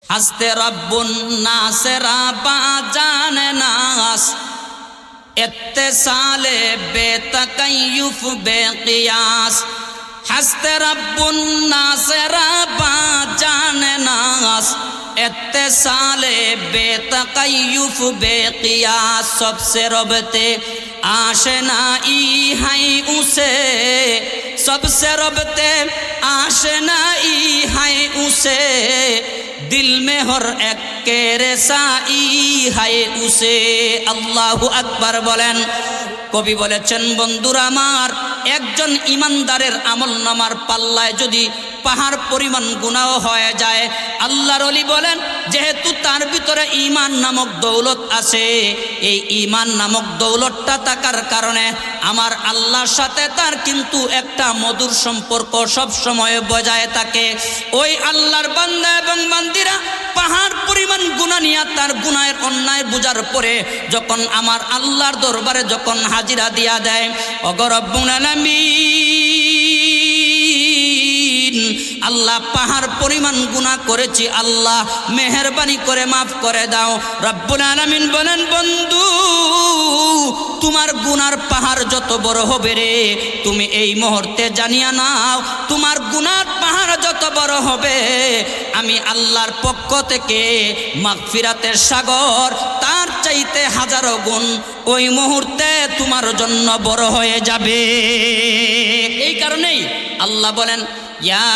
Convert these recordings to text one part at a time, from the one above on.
हस्ते रब्बुन नासेरा बाजान नास इत्तिसाले बेतकय्युफ बेक़ियास हस्ते रब्बुन नासेरा बाजान नास इत्तिसाले बेतकय्युफ बेक़ियास सबसे रबते आशनाई है उसे सबसे रबते आशनाई है उसे दिल में हर एक के रेसाई है उसे अल्लाहु अकबर बोलेन कवि बोलेছেন বন্ধুরা আমার একজন ইমানদারের আমলনামার পাল্লায় যদি পাহাড় পরিমাণ গুনাহ হয়ে যায় আল্লাহর ওলি বলেন যেহেতু তার ভিতরে ঈমান নামক দৌলত আছে এই ঈমান নামক দৌলতটা থাকার কারণে আমার আল্লাহর সাথে তার কিন্তু একটা মধুর সম্পর্ক সব সময় বজায় থাকে ওই আল্লাহর বান্দা এবং বান্দিরা পাহাড় পরিমাণ গুনাহ নিয়ে তার গুনাহের অন্যায় বুঝার পরে যখন আমার আল্লাহর দরবারে যখন হাজিরা দিয়া দেয় ওগো রব্বুল আলামিন আল্লাহ পাহাড় পরিমাণ গুনাহ করেছি আল্লাহ মেহেরবানি করে মাফ করে দাও রব্বুল আলামিন বলেন বন্ধু তোমার গুনার পাহাড় যত বড় হবে রে তুমি এই মুহূর্তে জানিয়া নাও তোমার গুনার পাহাড় যত বড় হবে আমি আল্লাহর পক্ষ থেকে মাগফিরাতের সাগর তার চাইতে হাজারো গুণ ওই মুহূর্তে তোমার জন্য বড় হয়ে যাবে এই কারণেই আল্লাহ বলেন ইয়া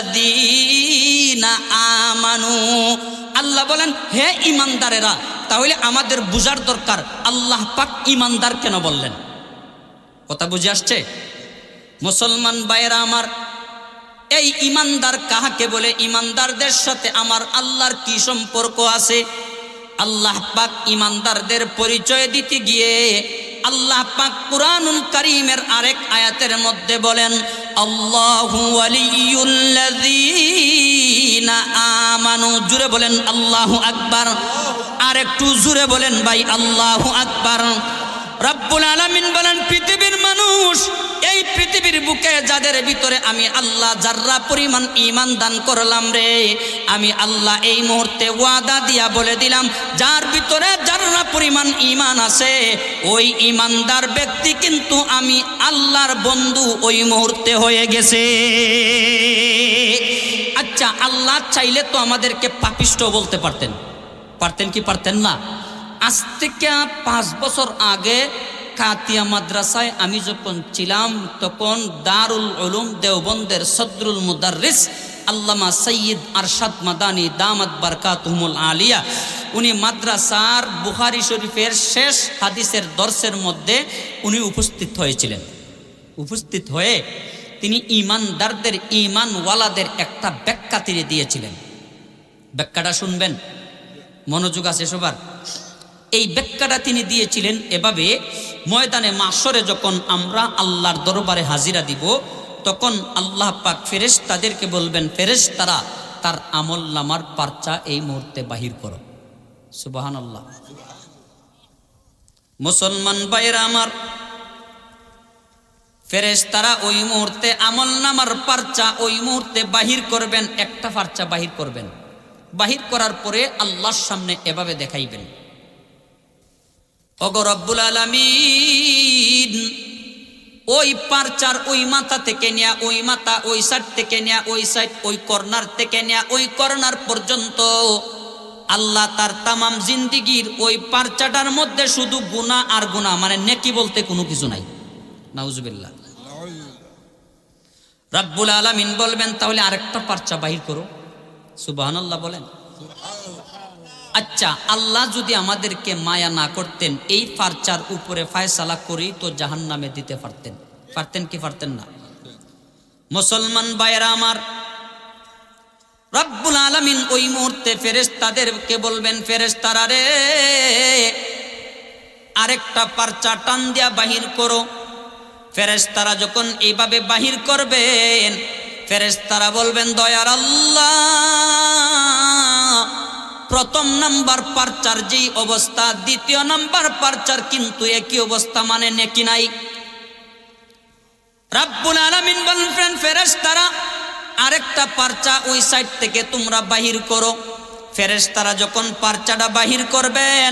আইয়ুহাল্লাযীনা আমানু আল্লাহ বলেন হে ঈমানদারেরা তাহলে আমাদের বুঝার দরকার আল্লাহ পাক ঈমানদার কেন বললেন কথা বুঝে আসছে মুসলমান ভাইরা আমার এই ঈমানদার কাহাকে বলে ঈমানদারদের সাথে আমার আল্লাহর কি সম্পর্ক আছে আল্লাহ পাক ঈমানদারদের পরিচয় দিতে গিয়ে আল্লাহ পাক কুরআনুল কারীমের আরেক আয়াতের মধ্যে বলেন আল্লাহু ওয়ালিয়ুল্লাযীনা আমানু জুরে বলেন আল্লাহু আকবার আর একটু জুরে বলেন ভাই আল্লাহু আকবার রব্বুল আলামিন বলেন পৃথিবীর মানুষ এই পৃথিবীর বুকে যাদের ভিতরে আমি আল্লাহ যাররা পরিমাণ ঈমান দান করলাম রে আমি আল্লাহ এই মুহূর্তে ওয়াদা দিয়া বলে দিলাম যার ভিতরে যাররা পরিমাণ ঈমান আছে ওই ঈমানদার ব্যক্তি কিন্তু আমি আল্লাহর বন্ধু ওই মুহূর্তে হয়ে গেছে আচ্ছা আল্লাহ চাইলে তো আমাদেরকে পাপিষ্ট বলতে পারতেন পারতেন কি পারতেন না আজ থেকে 5 বছর আগে কাতিয়া মাদ্রাসায় আমি যখন ছিলাম তখন দারুল উলুম দেওবন্দের সদরুল মুদাররিস আল্লামা সৈয়দ আরশাদ মাদানী দামাত বারকাতুহুমুল আলিয়া উনি মাদ্রাসার বুখারী শরীফের শেষ হাদিসের দর্সের মধ্যে উনি উপস্থিত হয়েছিলেন উপস্থিত হয়ে তিনি ঈমানদারদের ঈমানওয়ালাদের একটা ব্যাখ্যা তিনি দিয়েছিলেন ব্যাখ্যাটা শুনবেন মনোযোগ আছে সবার এই ব্যাখ্যাটা তিনি দিয়েছিলেন এভাবে ময়দানে মাশরে যখন আমরা আল্লাহর দরবারে হাজিরা দিব তখন আল্লাহ পাক ফেরেশতাদেরকে বলবেন ফেরেশতারা তার আমলনামার পার্চা এই মুহূর্তে বাহির করো সুবহানাল্লাহ মুসলমান ভাইরা আমার ফেরেশতারা ওই মুহূর্তে আমলনামার পার্চা ওই মুহূর্তে বাহির করবেন একটা পার্চা বাহির করবেন বাহির করার পরে আল্লাহর সামনে এভাবে দেখাইবেন ওগো রব্বুল আলামিন ওই পারচার ওই মাথা থেকে নিয়া ওই মাথা ওই সাইড থেকে নিয়া ওই সাইড ওই কর্নার থেকে নিয়া ওই কর্নার পর্যন্ত আল্লাহ তার তামাম জিন্দেগীর ওই পারচাটার মধ্যে শুধু গুনাহ আর গুনাহ মানে নেকি বলতে কোনো কিছু নাই নাউজুবিল্লাহ রব্বুল আলামিন বলবেন তাহলে আরেকটা পারচা বাহির করো সুবহানাল্লাহ বলেন আচ্ছা আল্লাহ যদি আমাদেরকে মায়া না করতেন এই পারচার উপরে ফয়সালা করেই তো জাহান্নামে দিতে পারতেন পারতেন কি পারতেন না মুসলমান ভাইরা আমার রব্বুল আলামিন ওই মুহূর্তে ফেরেশতাদেরকে বলবেন ফেরেশতারা রে আরেকটা পারচা টান দিয়া বাহির করো ফেরেশতারা যখন এইভাবে বাহির করবেন ফেরেশতারা বলবেন দয়ার আল্লাহ প্রথম নাম্বার পারচার যেই অবস্থা দ্বিতীয় নাম্বার পারচার কিন্তু একই অবস্থা মানে নেকি নাই রব্বুল আলামিন বলেন ফেরেশতারা আরেকটা পারচা ওই সাইড থেকে তোমরা বাহির করো। ফেরেশতারা যখন পারচাটা বাহির করবেন,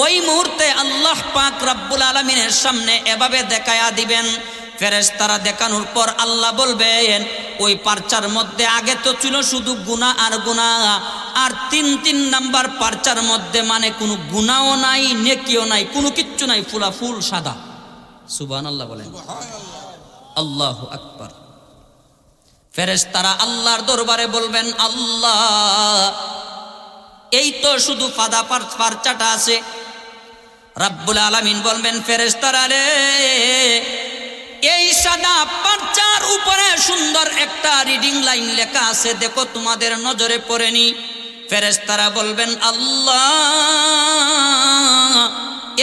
ওই মুহূর্তে আল্লাহ পাক রব্বুল আলামিনের সামনে এভাবে দেখায়া দিবেন। ফেরেশতারা দেখানোর পর আল্লাহ বলবেন, ওই পারচার মধ্যে আগে তো ছিল শুধু গুনাহ আর গুনাহ, আর তিন নাম্বার পারচার মধ্যে মানে কোনো গুনাহও নাই, নেকিও নাই, কোনো কিচ্ছু নাই, ফুলা ফুল সাদা। সুবহানাল্লাহ বলেন, আল্লাহু আকবার। ফেরেশতারা আল্লাহর দরবারে বলবেন, আল্লাহ এই তো শুধু ফাদা পারচাটা আছে। রব্বুল আলামিন বলবেন, ফেরেশতারা রে, এই সাদা পারচার উপরে সুন্দর একটা রিডিং লাইন লেখা আছে, দেখো তোমাদের নজরে পড়েনি। ফেরেশতারা বলবেন, আল্লাহ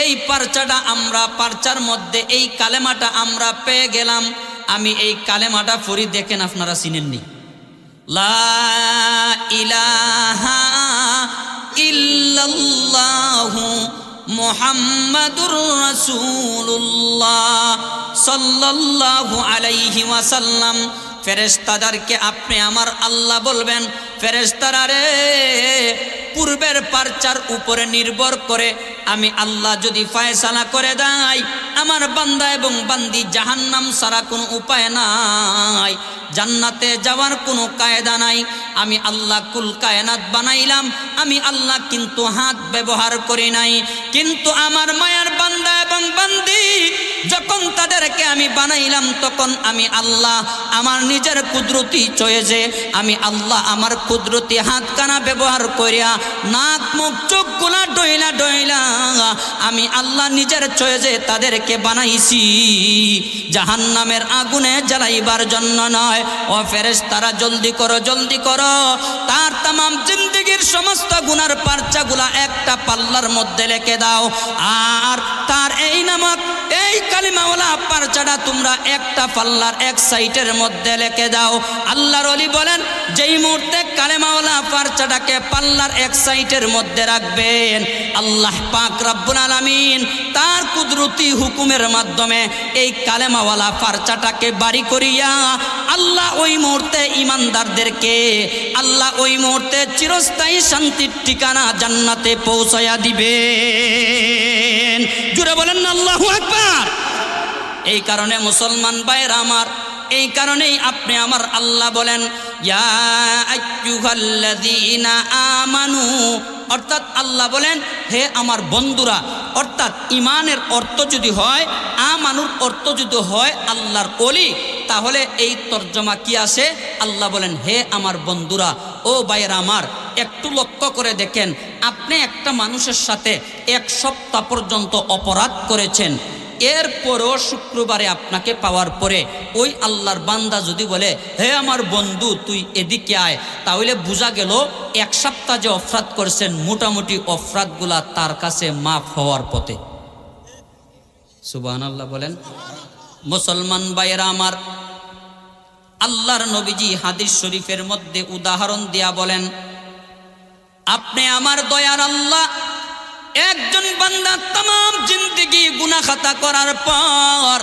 এই পারচাটা আমরা, পারচার মধ্যে এই কালেমাটা আমরা পেয়ে গেলাম। আমি এই কালেমাটা পড়ি, দেখেন আপনারা চিনেননি। লা ইলাহা ইল্লাল্লাহু মুহাম্মাদুর রাসূলুল্লাহ সাল্লাল্লাহু আলাইহি ওয়াসাল্লাম। ফেরেশতাদেরকে আপনি আমার আল্লাহ বলবেন, ফেরেশতারা রে, পূর্বের পারচার উপরে নির্ভর করে আমি আল্লাহ যদি ফয়সালা করে দেই, আমার বান্দা এবং বান্দি জাহান্নাম ছাড়া কোনো উপায় নাই, জান্নাতে যাওয়ার কোনো কায়দা নাই। আমি আল্লাহ কুল কায়নাত বানাইলাম, আমি আল্লাহ কিন্তু হাত ব্যবহার করি নাই। কিন্তু আমার মায়ার বান্দা এবং বান্দি যখন তাদেরকে আমি বানাইলাম, তখন আমি আল্লাহ আমার নিজের কুদরতি চয়েছে, আমি আল্লাহ আমার কুদরতি হাতখানা ব্যবহার করিয়া নাক মুখ চোখগুলা ডইলা ডইলা আমি আল্লাহ নিজের চয়েছে তাদেরকে বানাইছি, জাহান্নামের আগুনে জ্বালাইবার জন্য নয়। ও ফেরেশতারা জলদি করো, জলদি করো, তার তাম জিন্দগির সমস্ত গুনার পারচাগুলা একটা পাল্লার মধ্যে লিখে দাও, আর তার এই নামক এই কালিমাওয়ালা পারচাটা তোমরা একটা পাল্লার এক সাইডের মধ্যে লিখে দাও। আল্লাহর ওলি বলেন, যেই মুহূর্তে কালেমাওয়ালা পারচাটাকে পাল্লার এক সাইডের মধ্যে রাখবেন, আল্লাহ পাক রব্বুল আলামিন তার কুদরতি হুকুমের মাধ্যমে এই কালেমাওয়ালা পারচাটাকে বাড়ি করিয়া আল্লাহ ওই মুহূর্তে ইমানদারদেরকে আল্লাহ ওই মুহূর্তে চিরস্থায়ী শান্তির ঠিকানা জান্নাতে পৌঁছায়া দিবেন। জুড়ে বলেন না আল্লাহু আকবার। এই কারণে মুসলমান ভাইরা আমার, এই কারণেই আপনি আমার আল্লাহ বলেন, ইয়া আইয়ুহাল্লাযীনা আমানু, অর্থাৎ আল্লাহ বলেন, হে আমার বন্ধুরা। অর্থাৎ ইমানের অর্থ যদি হয়, আমানুর অর্থ যদি হয় আল্লাহর ওলি, তাহলে এই তর্জমা কি আসে? আল্লাহ বলেন, হে আমার বন্ধুরা। ও ভাইয়েরা আমার, একটু লক্ষ্য করে দেখেন, আপনি একটা মানুষের সাথে এক সপ্তাহ পর্যন্ত অপরাধ করেছেন, এরপরও শুক্রবারে আপনাকে পাওয়ার পরে ওই আল্লাহর বান্দা যদি বলে, হে আমার বন্ধু তুই এদিকে আয়, তাহলে বোঝা গেল এক সপ্তাহ যে অপরাধ করেছেন, মোটামুটি অপরাধগুলা তার কাছে মাফ হওয়ার পথে। সুবহানাল্লাহ বলেন। মুসলমান ভাইয়েরা আমার, আল্লাহর নবীজি হাদিস শরীফের মধ্যে উদাহরণ দিয়া বলেন, আপনি আমার দয়ার আল্লাহ, একজন বান্দা तमाम জিন্দেগি গুনাহ খাতা করার পর,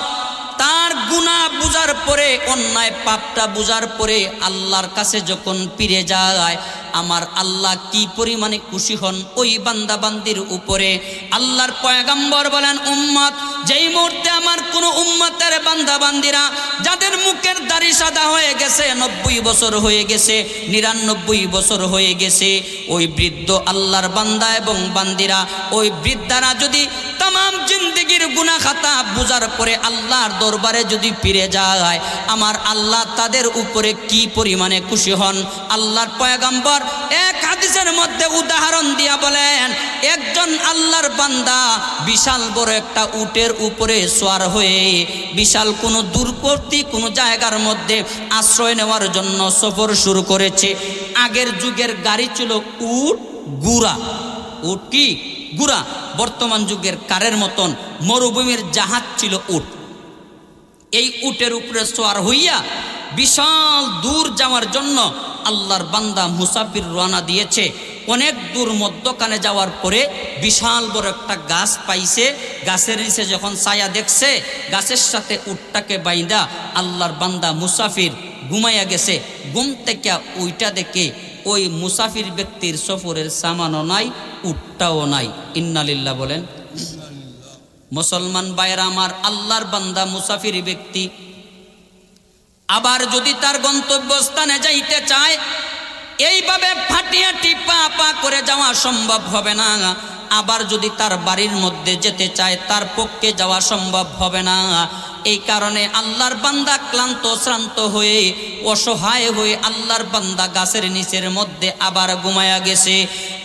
তার গুনাহ বুঝার পরে, অন্যায় পাপটা বুঝার পরে আল্লাহর কাছে যখন ফিরে যায়, আমার আল্লাহ কি পরিমাণে খুশি হন ওই বান্দা বান্দির উপরে। আল্লাহর পয়গম্বর বলেন, উম্মত, যেই মুহূর্তে আমার কোন উম্মতের বান্দা বান্দিরা যাদের মুখের দাড়ি সাদা হয়ে গেছে, 90 বছর হয়ে গেছে, 99 বছর হয়ে গেছে, ওই বৃদ্ধ আল্লাহর বান্দা এবং বান্দিরা, ওই বৃদ্ধারা যদি तमाम জিন্দেগির গুনাহ খাতা বুঝার পরে আল্লাহর দরবারে যদি ফিরে যায়, আমার আল্লাহ তাদের উপরে কি পরিমাণে খুশি হন। আল্লাহর পয়গম্বর এক হাদিসের মধ্যে উদাহরণ দিয়া বলেন, একজন আল্লাহর বান্দা বিশাল বড় একটা উটের উপরে সওয়ার হয়ে বিশাল কোনো দূরবর্তী কোনো জায়গার মধ্যে আশ্রয় নেওয়ার জন্য সফর শুরু করেছে। আগের যুগের গাড়ি ছিল উট, গুড়া। উট কি? গুড়া। বর্তমান যুগের কারের মতন মরুভূমির জাহাজ ছিল উট। এই উটের উপরে সওয়ার হইয়া বিশাল দূর যাওয়ার জন্য আল্লাহর বান্দা মুসাফির রওনা দিয়েছে। অনেক দূর মধ্যখানে যাওয়ার পরে বিশাল বড় একটা গাছ পাইছে। গাছের নিচে যখন ছায়া দেখছে, গাছের সাথে উটটাকে বাইন্দা আল্লাহর বান্দা মুসাফির ঘুমাইয়া গেছে। ঘুম থেকে ওইটা দেখে ওই মুসাফির ব্যক্তির সফরের সামানও নাই, উটটাও নাই। ইন্নালিল্লাহ বলেন। মুসলমান ভাইরা আমার, আল্লাহর বান্দা মুসাফির ব্যক্তি আবার যদি তার গন্তব্যস্থানে যাইতে চায়, এইভাবে ফাটিয়া টিপা পা করে যাওয়া সম্ভব হবে না। আবার যদি তার বাড়ির মধ্যে যেতে চায়, তার পক্ষে যাওয়া সম্ভব হবে না। এই কারণে আল্লাহর বান্দা ক্লান্ত শ্রান্ত হয়ে অসহায় হয়ে আল্লাহর বান্দা গাছের নিচের মধ্যে আবার ঘুমায়া গেছে।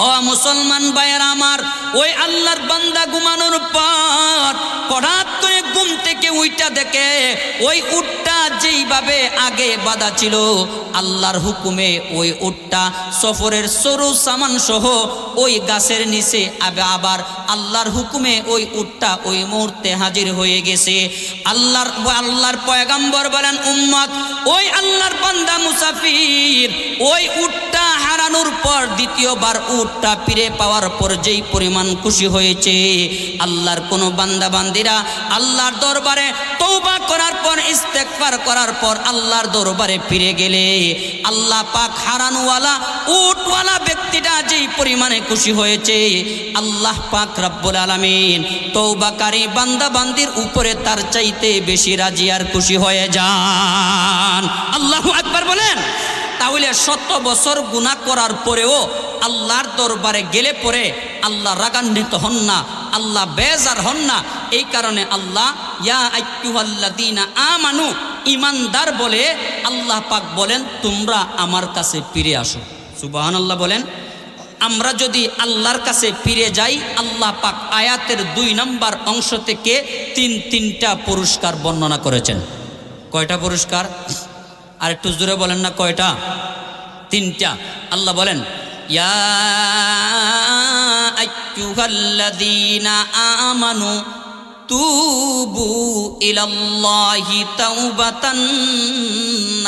ও মুসলমান ভাইয়েরা আমার, ওই আল্লাহর বান্দা ঘুমানোর পর হঠাৎ করে ঘুম থেকে উইটা দেখে ওই উটটা যেইভাবে আগে বাঁধা ছিল, আল্লাহর হুকুমে ওই উটটা সফরের সরু সামান সহ ওই গাছের নিচে আবার আল্লাহর হুকুমে ওই উটটা ওই মুহূর্তে হাজির হয়ে গেছে। আল্লাহর পয়গম্বর বলেন, উম্মত, ওই আল্লাহর বান্দা মুসাফির ওই উটটা হারানোর পর দ্বিতীয়বার উটটা ফিরে পাওয়ার পর যেই পরিমাণ খুশি হয়েছে, আল্লাহর কোন বান্দা বান্দিরা আল্লাহর দরবারে তওবা করার পর ইস্তেগফার করার পর আল্লাহর দরবারে ফিরে গেলে আল্লাহ পাক হারানোওয়ালা উটওয়ালা ব্যক্তিটা যেই পরিমাণে খুশি হয়েছে, আল্লাহ পাক রব্বুল আলামিন তওবাকারী বান্দা বান্দির উপরে তার চাইতে বেশি রাজি আর খুশি হয়ে যান। আল্লাহু আকবার বলেন। তাহলে 100 বছর গুনাহ করার পরেও আল্লাহর দরবারে গেলে পরে আল্লাহ রাগান্বিত হন না, আল্লাহ বেজার হন না। এই কারণে আল্লাহ ইয়া আইয়ুহাল্লাযীনা আমানু, ঈমানদার বলে আল্লাহ পাক বলেন, তোমরা আমার কাছে ফিরে আসো। সুবহানাল্লাহ বলেন। আমরা যদি আল্লাহর কাছে ফিরে যাই, আল্লাহ পাক আয়াতের 2 নম্বর অংশ থেকে তিনটা পুরস্কার বর্ণনা করেছেন। কয়টা পুরস্কার? আর একটু জোরে বলেন না, কয়টা? 3টা। আল্লাহ বলেন, ইয়া আইয়ুহাল্লাযীনা আমানু তুবু ইলাল্লাহি তাওবাতান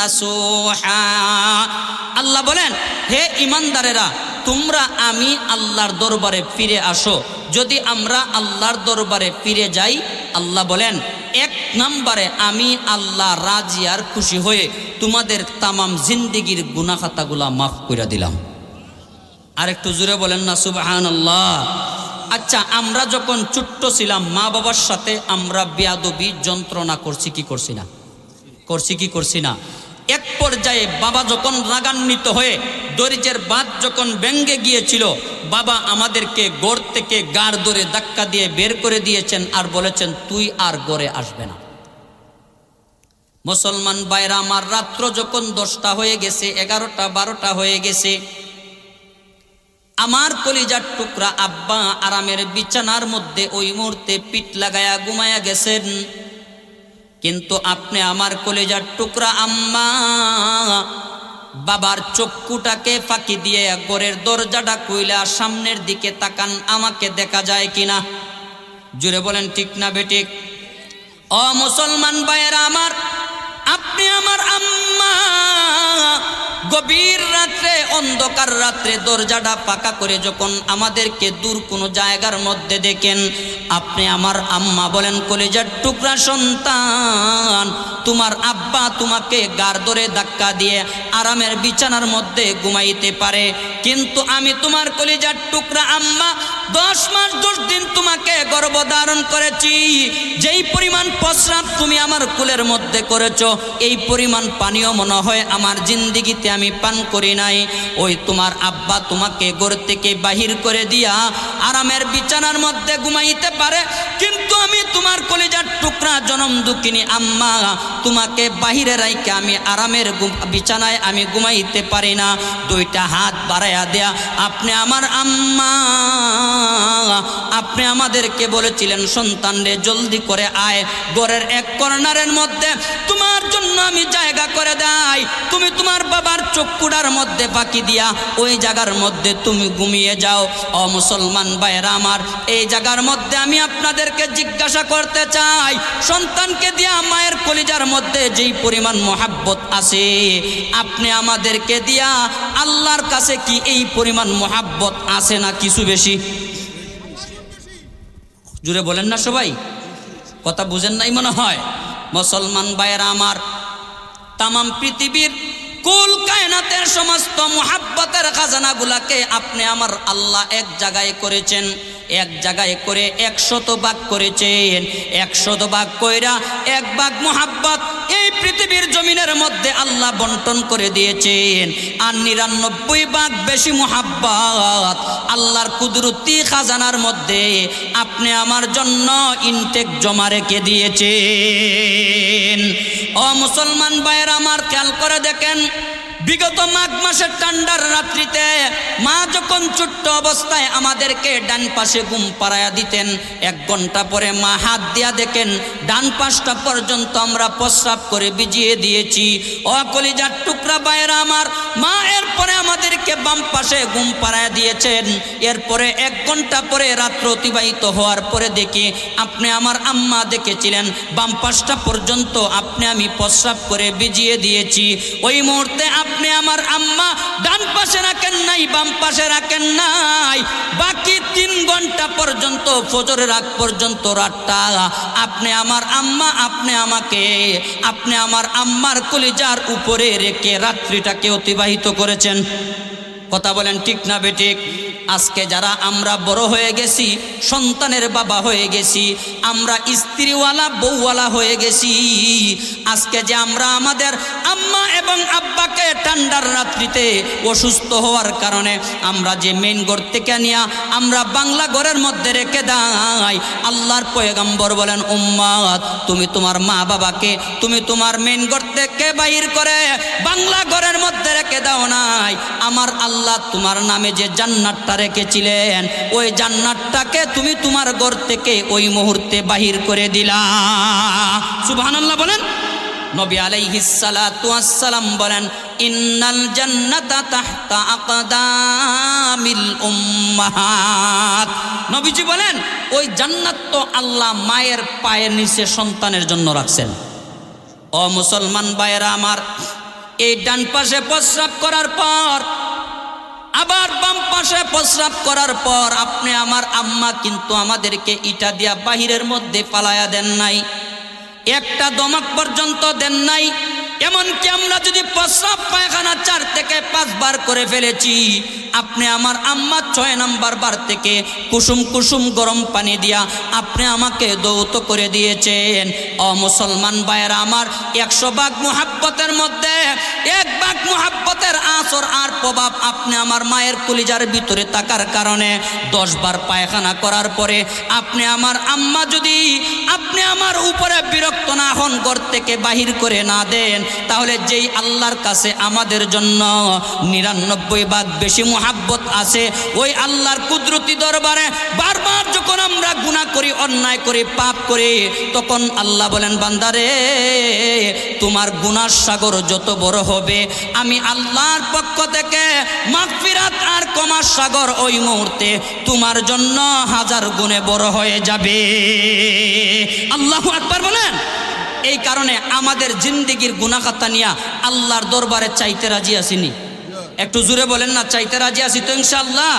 নাসুহা। আল্লাহ বলেন, হে ঈমানদারেরা, তোমরা আমি আল্লাহর দরবারে ফিরে আসো। যদি আমরা আল্লাহর দরবারে ফিরে যাই, আল্লাহ বলেন 1 নম্বরে আমি আল্লাহ রাজি আর খুশি হয়ে তোমাদের তামাম জিন্দেগির গুনাহ খাতাগুলা মাফ করে দিলাম। আর একটু জোরে বলেন না সুবহানাল্লাহ। আচ্ছা, আমরা যখন ছোট্ট ছিলাম, মা বাবার সাথে আমরা বেয়াদবি যন্ত্রণা করছি কি করছি না? করছি কি করছি না? এক পর্যায়ে বাবা যখন রাগান্বিত হয়ে দরিদ্রের বাঁধ যখন ভেঙে গিয়েছিল, বাবা আমাদেরকে ঘর থেকে গাড় ধরে ধাক্কা দিয়ে বের করে দিয়েছেন আর বলেছেন, তুই আর ঘরে আসবে না। মুসলমান ভাইরা আমার, রাত্র যখন 10টা হয়ে গেছে, 11টা 12টা হয়ে গেছে, আমার কলিজার টুকরা আব্বা আরামের বিছানার মধ্যে ওই মুহূর্তে পিঠ লাগায়া ঘুমায়া গেছেন। কিন্তু আপনি আমার কলিজার টুকরা আম্মা বাবার চক্ষুটাকে ফাঁকি দিয়ে ঘরের দরজাটা খুইলা সামনের দিকে তাকান, আমাকে দেখা যায় কিনা? জোরে বলেন ঠিক না বেঠিক? ও মুসলমান ভাইয়েরা আমার, আপনি আমার আম্মা গভীর রাত্রে, অন্ধকার রাত্রে দরজাটা পাকা করে যখন আমাদেরকে দূর কোনো জায়গার মধ্যে দেখেন, আপনি আমার আম্মা বলেন, কলিজার টুকরা সন্তান, তোমার আব্বা তোমাকে গাড় ধরে ধাক্কা দিয়ে আরামের বিছানার মধ্যে ঘুমাইতে পারে, কিন্তু আমি তোমার কলিজার টুকরা আম্মা 10 মাস 10 দিন তোমাকে গর্ভধারণ করেছি। যেই পরিমাণ প্রস্রাব তুমি আমার কোলের মধ্যে করেছো, এই পরিমাণ পানীয় মনে হয় আমার জিন্দেগিতে আমি পান করি নাই। ওই তোমার আব্বা তোমাকে ঘর থেকে বাহির করে দিয়া আরামের বিছানার মধ্যে ঘুমাইতে পারে, কিন্তু আমি তোমার কলিজার টুকরা জনম দুঃখিনী আম্মা তোমাকে বাহিরে রাইকে আমি আরামের বিছানায় আমি ঘুমাইতে পারি না। 2টা হাত বাড়াইয়া দেয়া আপনি আমার আম্মা, আপনি আমাদেরকে বলেছিলেন, সন্তান রে জলদি করে আয়, ঘরের এক কর্নারের মধ্যে তোমার জন্য আমি জায়গা করে দেই, তুমি তোমার বাবার চক্ষুটার মধ্যে ফাঁকি দিয়া ওই জায়গার মধ্যে তুমি ঘুমিয়ে যাও। ও মুসলমান ভাইরা আমার, এই জায়গার মধ্যে আমি আপনাদেরকে জিজ্ঞাসা করতে চাই, সন্তানকে দিয়া মায়ের কলিজার মধ্যে যেই পরিমাণ মহাব্বত আছে, আপনি আমাদেরকে দিয়া আল্লাহর কাছে কি এই পরিমাণ মহাব্বত আছে না কিছু বেশি? জুড়ে বলেন না সবাই, কথা বুঝেন নাই মনে হয়। মুসলমান ভাইয়েরা আমার, তামাম পৃথিবীর কুল কায়নাতের সমস্ত মুহাব্বতের খাজানাগুলাকে আপনি আমার আল্লাহ এক জায়গায় করেছেন, এক জায়গায় করে 100 ভাগ করেছেন। 100 ভাগ কইরা 1 ভাগ মুহাব্বত এই পৃথিবীর জমিনের মধ্যে আল্লাহ বন্টন করে দিয়েছেন। আর 99 ভাগ বেশি মুহাব্বত আল্লাহর কুদরতি খাজানার মধ্যে আপনি আমার জন্য ইনটেক জমা রেখে দিয়েছেন। ও মুসলমান ভাইয়েরা আমার, খেয়াল করে দেখেন, বিগত মাঘ মাসের ঠান্ডার রাত্রিতে মা যখন ছোট্ট অবস্থায় আমাদেরকে ডান পাশে ঘুম পাড়ায়া দিতেন, 1 ঘন্টা পরে মা হাত দিয়া দেখেন ডান পাশটা পর্যন্ত আমরা প্রস্রাব করে ভিজিয়ে দিয়েছি। ও কলিজার টুকরা ভাইয়েরা আমার, মা এরপরে আমাদেরকে বাম পাশে ঘুম পাড়ায়া দিয়েছেন। এরপরে 1 ঘন্টা পরে রাত্র অতিবাহিত হওয়ার পরে দেখি আপনি আমার আম্মা দেখেছিলেন বাম পাশটা পর্যন্ত আপনি আমি প্রস্রাব করে ভিজিয়ে দিয়েছি। ওই মুহূর্তে আপনি আমার আম্মা ডান পাশে রাখেন নাই, বাম পাশে রাখেন নাই, বাকি 3 ঘন্টা পর্যন্ত ফজরের আগ পর্যন্ত রাতটা আপনি আমার আম্মা আপনি আমাকে আপনি আমার আম্মার কলিজার উপরে রেখে রাত্রিটাকে অতিবাহিত করেছেন। কথা বলেন ঠিক না বেঠিক? আজকে যারা আমরা বড় হয়ে গেছি, সন্তানের বাবা হয়ে গেছি, আমরা স্ত্রীওয়ালা বউওয়ালা হয়ে গেছি, আজকে যে আমরা আমাদের আম্মা এবং আব্বাকে ঠান্ডার রাত্রিতে অসুস্থ হওয়ার কারণে আমরা যে মেইন ঘর থেকে নিয়ে আমরা বাংলা ঘরের মধ্যে রেখে দেই, আল্লাহর পয়গম্বর বলেন, উম্মত তুমি তোমার মা বাবাকে তুমি তোমার মেইন ঘর থেকে বাইর করে বাংলা ঘরের মধ্যে রেখে দাও নাই, আমার আল্লাহ তোমার নামে যে জান্নাতটা রেখেছিলেন ওই জান্নাতটাকে তুমি তোমার ঘর থেকে ওই মুহূর্তে বাহির করে দিলা। সুবহানাল্লাহ বলেন। নবী আলাইহিস সালাতু ওয়াস সালাম বলেন, ইন্নাল জান্নাতা তাহতা আকদামিল উম্মাহাত। নবীজি বলেন ওই জান্নাত তো আল্লাহ মায়ের পায়ের নিচে সন্তানের জন্য রাখছেন। ও মুসলমান ভাইয়েরা আমার, এই ডান পাশে প্রস্রাব করার পর আবার বাম পাশে প্রস্রাব করার পর আপনি আমার আম্মা কিন্তু আমাদেরকে ইটা দিয়া বাহিরের মধ্যে ফালায়া দেন নাই, একটা দমক পর্যন্ত দেন নাই। এমনকি আমরা যদি প্রস্রাব পায়খানা 4 থেকে 5 বার করে ফেলেছি, আপনি আমার আম্মা 6 নম্বর বার থেকে কুসুম কুসুম গরম পানি দিয়া আপনি আমাকে দৌত করে দিয়েছেন। ও মুসলমান ভাইয়েরা আমার, 100 ভাগ মুহাব্বতের মধ্যে 1 ভাগ মুহাব্বতের আসর আর প্রভাব আপনি আমার মায়ের কলিজার ভিতরে থাকার কারণে 10 বার পায়খানা করার পরে আপনি আমার আম্মা যদি আপনি আমার উপরে বিরক্ত না হন, ঘর থেকে বাহির করে না দেন, তাহলে যেই আল্লাহর কাছে আমাদের জন্য 99 ভাগ বেশি মুহাব্বত আছে, ওই আল্লাহর কুদরতি দরবারে বারবার যখন আমরা গুনাহ করি, অন্যায় করি, পাপ করি, তখন আল্লাহ বলেন, বান্দারে তোমার গুনার সাগর যত বড় হবে, আমি আল্লাহর পক্ষ থেকে মাগফিরাত আর ক্ষমার সাগর ওই মুহূর্তে তোমার জন্য 1000 গুণে বড় হয়ে যাবে। আল্লাহু আকবার বলেন। এই কারণে আমাদের জিন্দেগির গুনাহ খাতা নিয়া আল্লাহর দরবারে চাইতে রাজি আসিনি? একটু জোরে বলেন না, চাইতে রাজি আছি তো ইনশাআল্লাহ?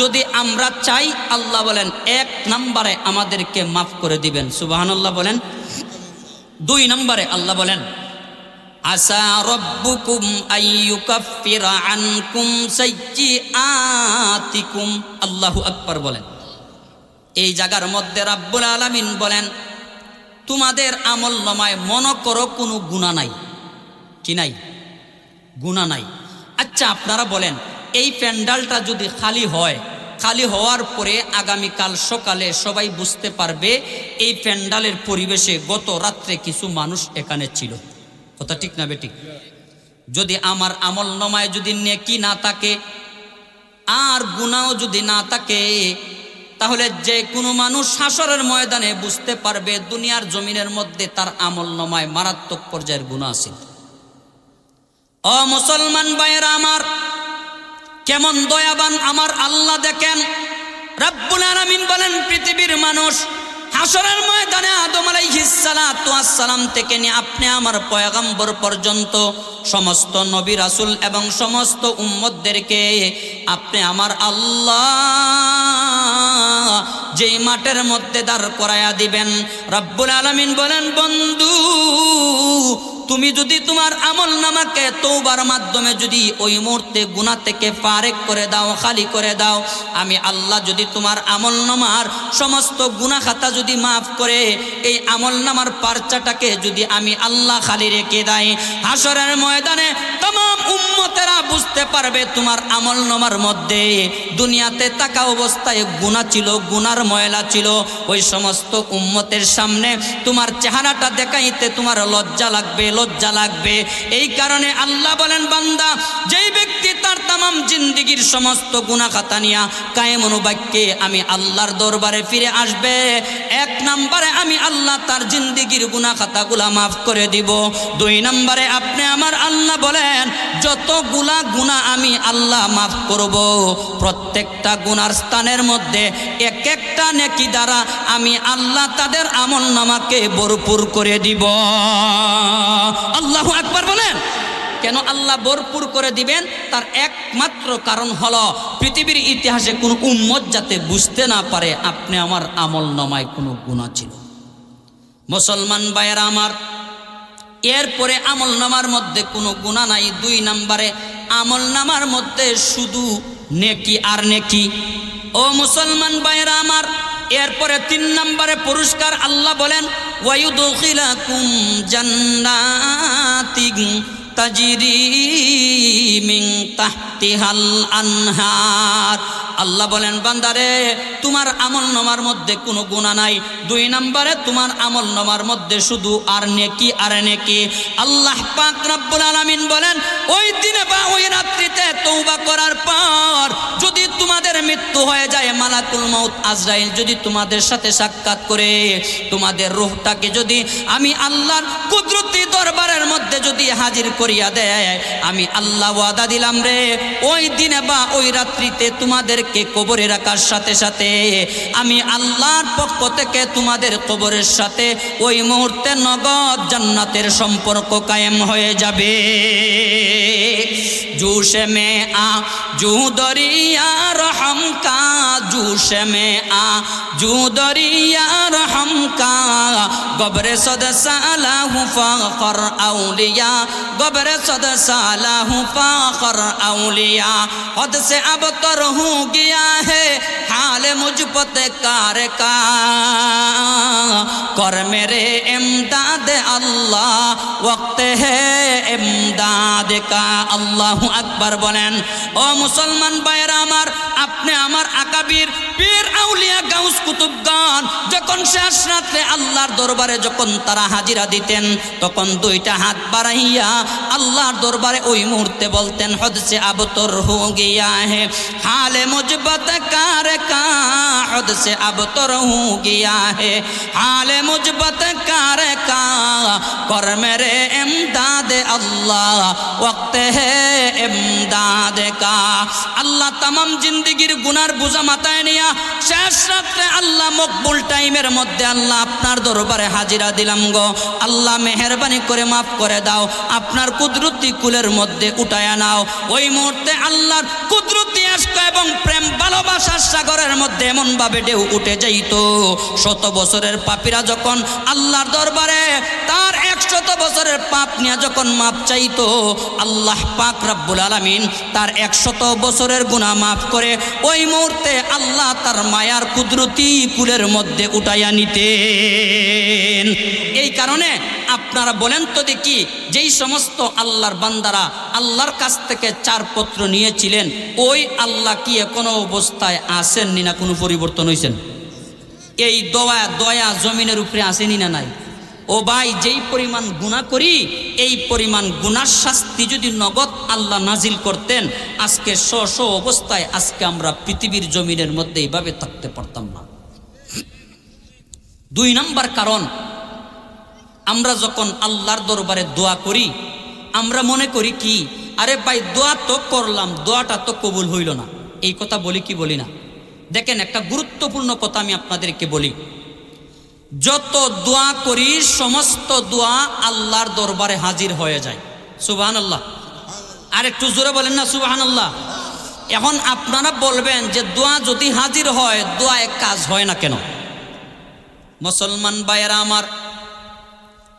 যদি আমরা চাই, আল্লাহ বলেন 1 নম্বরে আমাদেরকে মাফ করে দিবেন। সুবহানাল্লাহ বলেন। 2 নম্বরে আল্লাহ বলেন, আসা রব্বুকুম আইয়ুকাফিরা আনকুম সাইয়্যাতিকুম। আল্লাহু আকবার বলেন। এই জায়গার মধ্যে রাব্বুল আলামিন বলেন, তোমাদের আমল নামায় মনে করো কোনো গুনাহ নাই। কি নাই? গুনাহ নাই। আচ্ছা আপনারা বলেন, এই প্যান্ডালটা যদি খালি হয়, খালি হওয়ার পরে আগামীকাল সকালে সবাই বুঝতে পারবে এই প্যান্ডালের পরিবেশে গত রাত্রে কিছু মানুষ এখানে ছিল। কথা ঠিক না বেঠিক? যদি আমার আমল নামায় যদি নেকি না থাকে আর গুনাহ যদি না থাকে, তাহলে যে কোনো মানুষ হাসরের ময়দানে বুঝতে পারবে দুনিয়ার জমিনের মধ্যে তার আমল নামায় মারাত্মক পর্যায়ের গুনাহ আছে। ও মুসলমান ভাইয়েরা আমার, কেমন দয়াবান আমার আল্লাহ দেখেন। রব্বুল আলামিন বলেন, পৃথিবীর মানুষ হাসরের ময়দানে আদম আলাইহিস সালাতু ওয়াস সালাম থেকে নিয়ে আপনি আমার পয়গম্বর পর্যন্ত সমস্ত নবী রাসূল এবং সমস্ত উম্মতদেরকে আপনি আমার আল্লাহ যেই মাঠের মধ্যে দাঁড় করায়া দিবেন, রব্বুল আলামিন বলেন, বন্ধু তুমি যদি তোমার আমল নামাকে তওবার মাধ্যমে যদি ওই মুহূর্তে গুনাহ থেকে ফারেক করে দাও, খালি করে দাও, আমি আল্লাহ যদি তোমার আমল নামার সমস্ত গুনাহ খাতা যদি মাফ করে এই আমল নামার পারচাটাকে যদি আমি আল্লাহ খালি রেখে দেই, হাসরের ময়দানে तमाम উম্মতেরা বুঝতে পারবে তোমার আমল নামার মধ্যে দুনিয়াতে থাকা অবস্থায় গুনাহ ছিল, গুনার ময়লা ছিল। ওই সমস্ত উম্মতের সামনে তোমার চেহারাটা দেখাইতে তোমার লজ্জা লাগবে, লজ্জা লাগবে। এই কারণে আল্লাহ বলেন, বান্দা যেই ব্যক্তি তার तमाम জিন্দেগীর সমস্ত গুনাহ খাতা নিয়া কায়েমুন বাক্যে আমি আল্লাহর দরবারে ফিরে আসবে, এক নম্বরে আমি আল্লাহ তার জিন্দেগীর গুনাহ খাতাগুলা মাফ করে দিব। দুই নম্বরে আপনি আমার আল্লাহ বলেন যতগুলা গুনাহ আমি আল্লাহ মাফ করব, প্রত্যেকটা গুনার স্থানের মধ্যে এক একটা নেকি দ্বারা আমি আল্লাহ তাদের আমল নামাকে ভরপুর করে দিব। আল্লাহু আকবার বলেন। কেন আল্লাহ ভরপুর করে দিবেন? তার একমাত্র কারণ হলো পৃথিবীর ইতিহাসে কোনো উম্মত যাতে বুঝতে না পারে আপনি আমার আমল নামায় কোনো গুনাহ ছিল। মুসলমান ভাইয়েরা আমার, এরপরে আমল নামার মধ্যে কোনো গুনাহ নাই। দুই নম্বরে আমল নামার মধ্যে শুধু নেকি আর নেকি। ও মুসলমান ভাইয়েরা আমার, এরপরে তিন নম্বরে পুরস্কার আল্লাহ বলেন ওয়ায়ুদখিলাকুম জান্নাতিন তাজরি মিন তাহতিহাল আনহার। আল্লাহ বলেন বান্দারে তোমার আমল নামার মধ্যে কোনো গুনাহ নাই। দুই নম্বরে তোমার আমল নামার মধ্যে শুধু আর নেকি আর নেকি। আল্লাহ পাক রব্বুল আলামিন বলেন ওই দিনে বা ওই রাত্রিতে তওবা করার পর যদি তোমাদের মৃত্যু হয়ে যায়, মালাকুল মউত আজরাইল যদি তোমাদের সাথে সাক্ষাৎ করে তোমাদের রূহটাকে যদি আমি আল্লাহর কুদরতি দরবারের মধ্যে যদি হাজির করিয়া দেয়, আমি আল্লাহ ওয়াদা দিলাম রে ওই দিনে বা ওই রাত্রিতে তোমাদেরকে কবরে রাখার সাথে সাথে আমি আল্লাহর পক্ষ থেকে তোমাদের কবরের সাথে ওই মুহূর্তে নগদ জান্নাতের সম্পর্ক কায়েম হয়ে যাবে। জোশ মে আ জু দরিয়া রহম কা, জোশ মে আ জু দরিয়া রহম কা, গবরে সদ সালাহু ফাখর আউলিয়া, গবরে সদ सालाहू फाखर औलिया, हद से अब तर हो गया है हाल मुझ पतकार का, कर मेरे इमदाद अल्लाह वक्त है इमदाद का। अल्लाहु अकबर बोलेन। ओ मुसलमान भाइरा आमार, আপনি আমার আকাবির পীর আউলিয়া গাউস কুতুবগণ যখন শেষ রাতে আল্লাহর দরবারে যখন তারা হাজিরা দিতেন তখন দুইটা হাত বাড়াইয়া আল্লাহর দরবারে ওই মুহূর্তে বলতেন হদ সে আবতর হো গিয়া হে হালে মুজবত কার কা, হদ সে আবতর হো গিয়া হে হালে মুজবত কার কা, কর মেরে ইমদাদ আল্লাহ ওয়াক্ত হে ইমদাদ কা। আল্লাহ तमाम জিন্দেগীর গুনার বোঝা মাথায় নিয়া শেষ রাতে আল্লাহ মকবুল টাইমের মধ্যে আল্লাহ আপনার দরবারে হাজিরা দিলাম গো, আল্লাহ মেহেরবানি করে মাফ করে দাও, আপনার কুদরতি কুলের মধ্যে উঠায়া নাও। ওই মুহূর্তে আল্লাহর কুদরতি আশক এবং প্রেম ভালোবাসার সাগরের মধ্যে এমন ভাবে ঢেউ উঠে যাইত, 100 বছরের পাপীরা যখন আল্লাহর দরবারে তার 100 বছরের পাপ নিয়ে যখন মাপ চাইতো, আল্লাহ পাক রব্বুল আলামিন তার 100 বছরের গুনাহ মাফ করে ওই মুহূর্তে আল্লাহ তার মায়ার কুদরতি কুলের মধ্যে উঠাইয়া নিতেন। এই কারণে আপনারা বলেন তো দেখি, যেই সমস্ত আল্লাহর বান্দারা আল্লাহর কাছ থেকে 4 পত্র নিয়েছিলেন ওই আল্লাহ কি এখনো অবস্থায় আসেননি না কোনো পরিবর্তন হয়েছেন? এই দয়া জমিনের উপরে আসেনি না নাই? ও ভাই, যেই পরিমাণ গুনাহ করি এই পরিমাণ গুনার শাস্তি যদি নগদ আল্লাহ নাজিল করতেন আজকে স্ব অবস্থায় আজকে আমরা পৃথিবীর জমিনের মধ্যে এইভাবে থাকতে পারতাম না। 2 নম্বর কারণ, আমরা যখন আল্লাহর দরবারে দোয়া করি আমরা মনে করি কি, আরে ভাই দোয়া তো করলাম, দোয়াটা তো কবুল হইল না। এই কথা বলি কি বলি না? দেখেন, একটা গুরুত্বপূর্ণ কথা আমি আপনাদেরকে বলি, যত দোয়া করি সমস্ত দোয়া আল্লাহর দরবারে হাজির হয়ে যায়। সুবহানাল্লাহ। আর একটু জোরে বলেন না সুবহানাল্লাহ। এখন আপনারা বলবেন যে দোয়া যদি হাজির হয় দোয়ায় কাজ হয় না কেন? মুসলমান ভাইয়েরা আমার,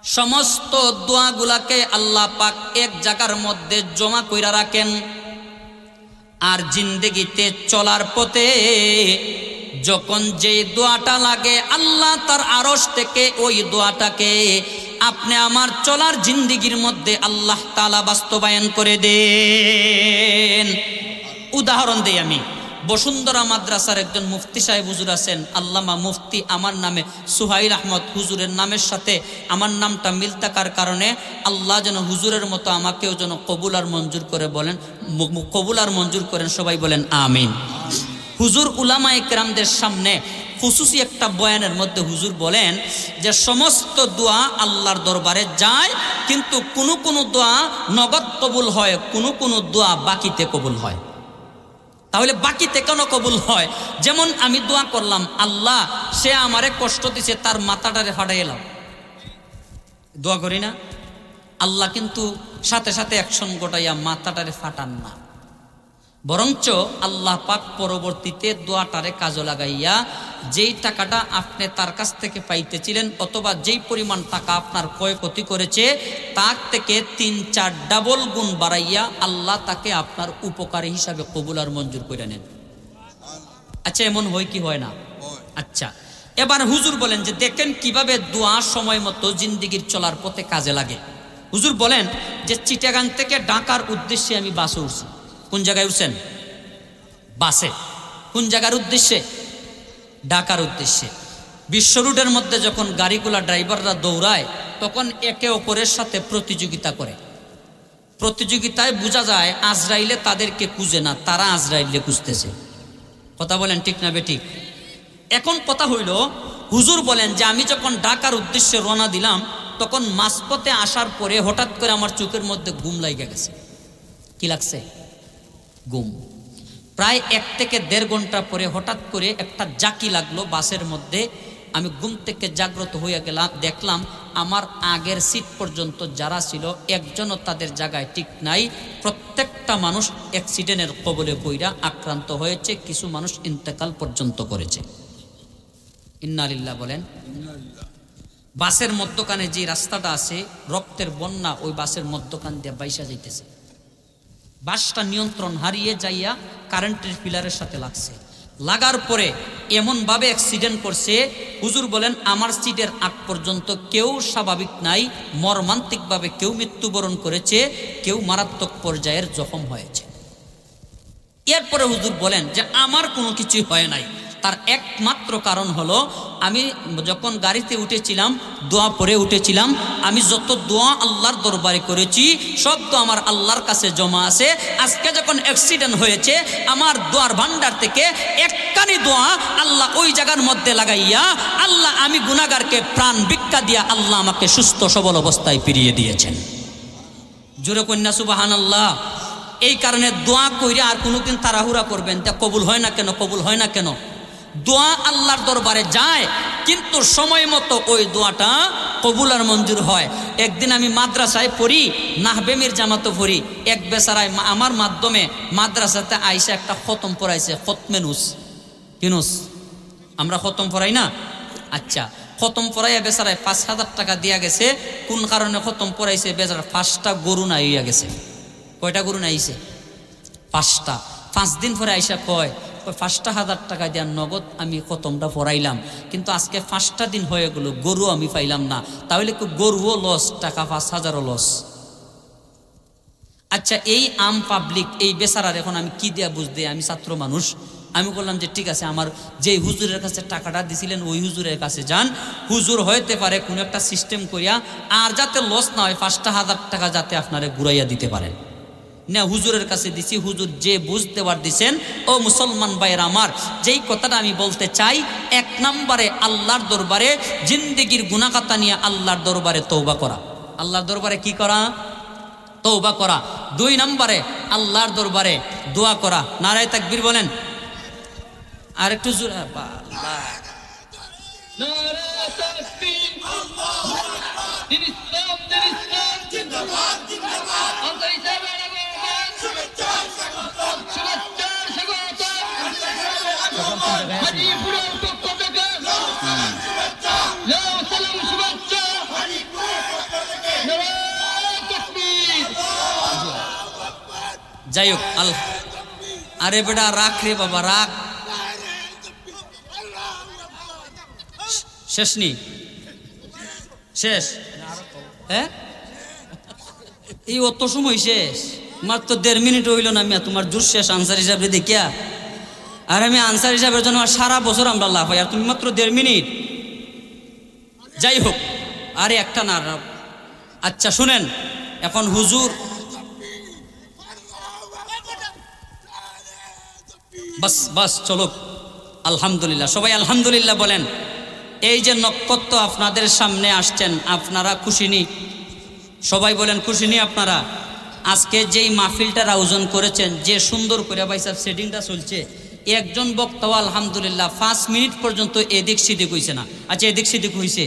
সমস্ত দোয়াগুলাকে আল্লাহ পাক এক জায়গার মধ্যে জমা কইরা রাখেন। আর জিন্দেগিতে চলার পথে যখন যেই দোয়াটা লাগে আল্লাহ তার আরশ থেকে ওই দোয়াটাকে আপনি আমার চলার জিন্দেগির মধ্যে আল্লাহ তাআলা বাস্তবায়ন করে দেন। উদাহরণ দেই আমি, বসুন্ধরা মাদ্রাসার একজন মুফতি সাহেব হুজুর আছেন, আল্লামা মুফতি আমার নামে সুহাইল আহমদ হুজুরের নামের সাথে আমার নামটা মিল থাকার কারণে আল্লাহ যেন হুজুরের মতো আমাকেও যেন কবুল আর মঞ্জুর করে বলেন, কবুল আর মঞ্জুর করেন, সবাই বলেন আমিন। হুজুর উলামায়ে কেরামদের সামনে খুসুসি একটা বয়ানের মধ্যে হুজুর বলেন যে সমস্ত দোয়া আল্লাহর দরবারে যায়, কিন্তু কোনো কোনো দোয়া নগদ কবুল হয়, কোনো কোনো দোয়া বাকিতে কবুল হয়। তাহলে বাকিতে কেন কবুল হয়? যেমন আমি দোয়া করলাম, আল্লাহ সে আমারে কষ্ট দিছে, তার মাথাটারে ফাটাই এলাম, দোয়া করি না? আল্লাহ কিন্তু সাথে সাথে অ্যাকশন ঘটাইয়া মাথাটারে ফাটান না, বরঞ্চ আল্লাহ পাক পরবর্তীতে দোয়াটারে কাজে লাগাইয়া যেই টাকাটা আপনি তার কাছ থেকে পাইতেছিলেন অথবা যেই পরিমাণ টাকা আপনার ক্ষয়ক্ষতি করেছে তার থেকে 3-4 ডাবল গুণ বাড়াইয়া আল্লাহ তাকে আপনার উপকারী হিসাবে কবুল আর মঞ্জুর করে নেন। আচ্ছা, এমন হয় কি হয় না? আচ্ছা, এবার হুজুর বলেন যে দেখেন কিভাবে দোয়া সময় মতো জিন্দেগির চলার পথে কাজে লাগে। হুজুর বলেন যে চিটাগাং থেকে ঢাকার উদ্দেশ্যে আমি বাসে উঠছি। কোন জায়গায় উঠছেন? বাসে। কোন জায়গার উদ্দেশ্যে? ঢাকার উদ্দেশ্যে। বিশ্ব রুটের মধ্যে যখন গাড়িগুলা ড্রাইভাররা দৌড়ায় তখন একে অপরের সাথে প্রতিযোগিতা করে। প্রতিযোগিতায় বোঝা যায় আজরাইলে তাদেরকে খুঁজে না, তারা আজরাইলে খুঁজতেছে। কথা বলেন ঠিক না বেঠিক? এখন কথা হইল, হুজুর বলেন যে আমি যখন ঢাকার উদ্দেশ্যে রওনা দিলাম তখন মাঝপথে আসার পরে হঠাৎ করে আমার চোখের মধ্যে ঘুম লাগিয়ে গেছে। কি লাগছে? ঘুম। প্রায় 1 থেকে 1.5 ঘন্টা পরে হঠাৎ করে একটা জাকি লাগলো বাসের মধ্যে। আমি ঘুম থেকে জাগ্রত হয়ে গেলাম, দেখলাম আমার আগের সিট পর্যন্ত যারা ছিল একজনও তাদের জায়গায় ঠিক নাই। প্রত্যেকটা মানুষ অ্যাক্সিডেন্টের কবলে পইরা আক্রান্ত হয়েছে, কিছু মানুষ ইন্তেকাল পর্যন্ত করেছে। ইন্না লিল্লাহ বলেন। বাসের মধ্যখানে যে রাস্তাটা আছে রক্তের বন্যা ওই বাসের মধ্যখান দিয়ে বাইসা যাইতেছে। বাসটা নিয়ন্ত্রণ হারিয়ে যাইয়া কারেন্টের পিলারের সাথে লাগছে। লাগার পরে এমনভাবে অ্যাক্সিডেন্ট করছে, হুজুর বলেন আমার সিটের আগ পর্যন্ত কেউ স্বাভাবিক নাই, মর্মান্তিকভাবে কেউ মৃত্যুবরণ করেছে, কেউ মারাত্মক পর্যায়ের জখম হয়েছে। এরপরে হুজুর বলেন যে আমার কোনো কিছুই হয় নাই। তার একমাত্র কারণ হলো আমি যখন গাড়িতে উঠেছিলাম দোয়া পড়ে উঠেছিলাম। আমি যত দোয়া আল্লাহর দরবারে করেছি সব তো আমার আল্লাহর কাছে জমা আছে। আজকে যখন অ্যাক্সিডেন্ট হয়েছে আমার দোয়ার ভান্ডার থেকে একখানি দোয়া আল্লাহ ওই জায়গার মধ্যে লাগাইয়া আল্লাহ আমি গুনাহগারকে প্রাণ ভিক্ষা দিয়া আল্লাহ আমাকে সুস্থ সবল অবস্থায় ফিরিয়ে দিয়েছেন। জোরে কন্যা সুবহানাল্লাহ। এই কারণে দোয়া কইরা আর কোনোদিন তাড়াহুড়া করবেন তা কবুল হয় না কেন, কবুল হয় না কেন? দোয়া আল্লাহর দরবারে যায় কিন্তু সময় মতো ওই দোয়াটা কবুল আর মঞ্জুর হয়। একদিন আমি মাদ্রাসায় পড়ি, নাহবে মির জামাতো পড়ি, এক বেচারায় আমার মাধ্যমে মাদ্রাসাতে আইসা একটা খতম পড়াইছে, খতমে নুস। কি নুস? আমরা খতম পড়াই না? আচ্ছা, খতম পড়াইয়া বেচারায় 5,000 টাকা দিয়া গেছে। কোন কারণে খতম পড়াইছে? বেচারা 5টা গরু নাইয়া গেছে। কয়টা গরু নাইছে? 5টা। 5 দিন পরে আইসা কয় 5,000 টাকা দেওয়ার নগদ আমি খতমটা পড়াইলাম, কিন্তু আজকে 5টা দিন হয়ে গেল গরু আমি পাইলাম না। তাহলে গরুও লস, টাকা 5,000ও লস। আচ্ছা, এই আম পাবলিক এই বেচারার এখন আমি কি দেয়া বুঝতে? আমি ছাত্র মানুষ। আমি বললাম যে ঠিক আছে, আমার যেই হুজুরের কাছে টাকাটা দিছিলেন ওই হুজুরের কাছে যান, হুজুর হইতে পারে কোনো একটা সিস্টেম করিয়া আর যাতে লস না হয় 5,000 টাকা যাতে আপনারে ঘুরাইয়া দিতে পারেন না। হুজুরের কাছে দিছি, হুজুর যে বুঝতে পার দিছেন। ও মুসলমান ভাইয়ের আমার, যেই কথাটা আমি বলতে চাই, 1 নম্বরে আল্লাহর দরবারে জিন্দেগির গুনাহগাতা নিয়ে আল্লাহর দরবারে তওবা করা। আল্লাহর দরবারে কি করা? তওবা করা। 2 নম্বরে আল্লাহর দরবারে দোয়া করা। নারায়ে তাকবীর বলেন। আর একটু জোরে আল্লাহ। নারায়ে তাকবীর। দিন ইসলাম, দিন ইসলাম জিন্দাবাদ, জিন্দাবাদ। যাই হোক আরে বেটা রাখ রে বাবা রাখ, শেষ নি শেষ, হ্যাঁ এই অত সময় শেষ, মাত্র 1.5 মিনিট হইল না মিয়া, তোমার জোর শেষ আনসার হিসাবে দেখিয়া। আর আমি আনসার হিসাবের জন্য সারা বছর আমরা লাভ হয়, আর তুমি মাত্র 1.5 মিনিট। যাই হোক আরে একটা না, আচ্ছা শুনেন, এখন হুজুর বাস বাস চলো, আলহামদুলিল্লাহ, সবাই আলহামদুলিল্লাহ বলেন। এই যে নক্ষত্র আপনাদের সামনে আসছেন, আপনারা খুশি নি? সবাই বলেন খুশি নি আপনারা? আজকে যেই মাহফিলটার আয়োজন করেছেন, যে সুন্দর করে ভাই সাহেব সেটিংটা চলছে, একজন বক্তাও আলহামদুলিল্লাহ 5 মিনিট পর্যন্ত এদিক সেদিক হইছে না। আচ্ছা এদিক সেদিক হইছে?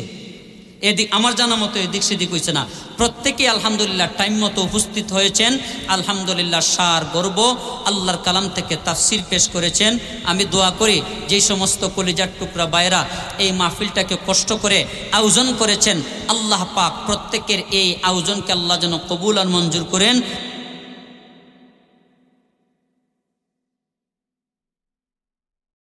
এদিক আমার জানা মতো এদিক সেদিক হয়েছে না। প্রত্যেকেই আলহামদুলিল্লাহ টাইম মতো উপস্থিত হয়েছেন। আলহামদুলিল্লাহ সার গর্ব আল্লাহর কালাম থেকে তাফসির পেশ করেছেন। আমি দোয়া করি যেই সমস্ত কলিজার টুকরা বাইরা এই মাহফিলটাকে কষ্ট করে আয়োজন করেছেন, আল্লাহ পাক প্রত্যেকের এই আয়োজনকে আল্লাহ যেন কবুল আর মঞ্জুর করেন।